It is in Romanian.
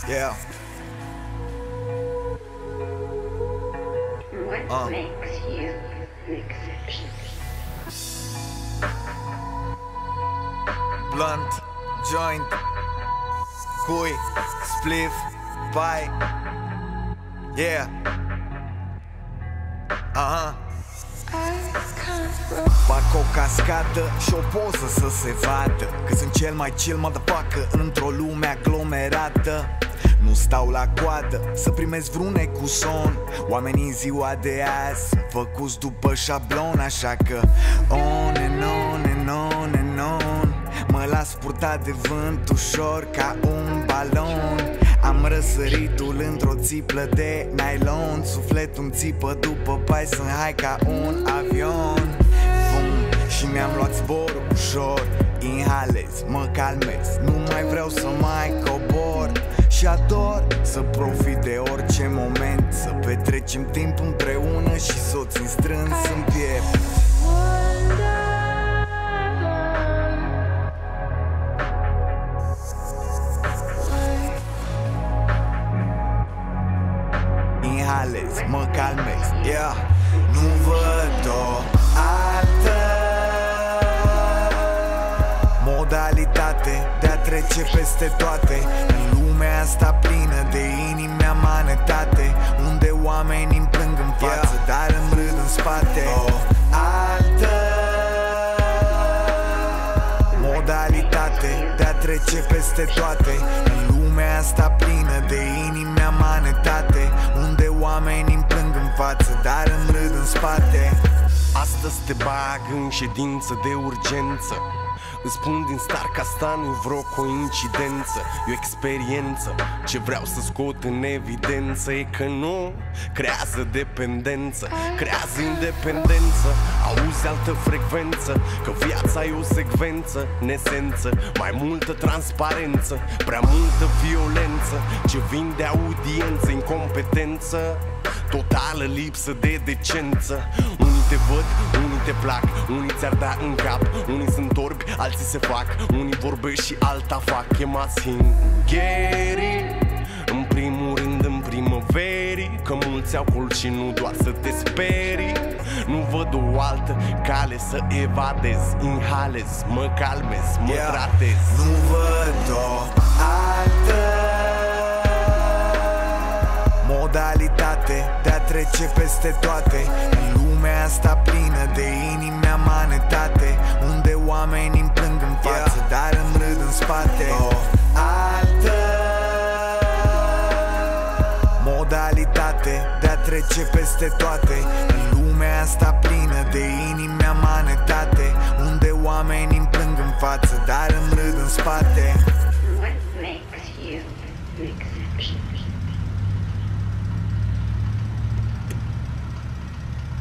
Yeah. What makes you an exception? Blunt, joint, cui, spliff, pai. Yeah. Fac o cascadă și o poză să se vadă că sunt cel mai chill motherfucker într-o lume aglomerată. Nu stau la coadă să primesc vreun ecuson. Oamenii în ziua de azi sunt făcuți după șablon, așa că on and on and on and on. Mă las purtat de vânt ușor ca un balon. Am răsăritul într-o țiplă de nylon. Sufletul-mi țipă după pai, sunt hai ca un avion. Vum, și mi-am luat zborul ușor. Inhalez, mă calmez, nu mai vreau să mai cobor. Și ador să profit de orice moment, să petrecem timp împreună și să o țin strâns în piept. Inhalez, mă calmez, yeah. Nu văd o altă modalitate de a trece peste toate în lumea asta plină de inimi amanetate, unde oamenii îmi plâng în față, dar îmi râd în spate. O altă modalitate de a trece peste toate în lumea asta plină de inimi amanetate, unde oamenii îmi plâng în față, dar îmi râd în spate. Astăzi te bag în ședință de urgență. Îți spun din start că asta nu-i vreo coincidență, e o experiență. Ce vreau să scot în evidență e că nu creează dependență, creează independență. Auzi altă frecvență, că viața e o secvență, în esență. Mai multă transparență, prea multă violență, ce vin de audiență, incompetență, totală lipsă de decență. Unii te văd, unii te plac, unii ți-ar da în cap, unii sunt orbi, alții se fac, unii vorbesc și alta fac. Chemați hingherii, în primul rând în primăverii, că mulți au col și nu doar să te sperii. Nu văd o altă cale să evadez, inhalez, mă calmez, mă tratez. Nu văd o altă modalitate de a trece peste toate în lumea asta plină de inimi amanetate, unde oamenii îmi plâng în față, dar îmi râd în spate. O altă modalitate de a trece peste toate în lumea asta plină de inimi amanetate, unde oamenii îmi plâng în față, dar îmi râd în spate.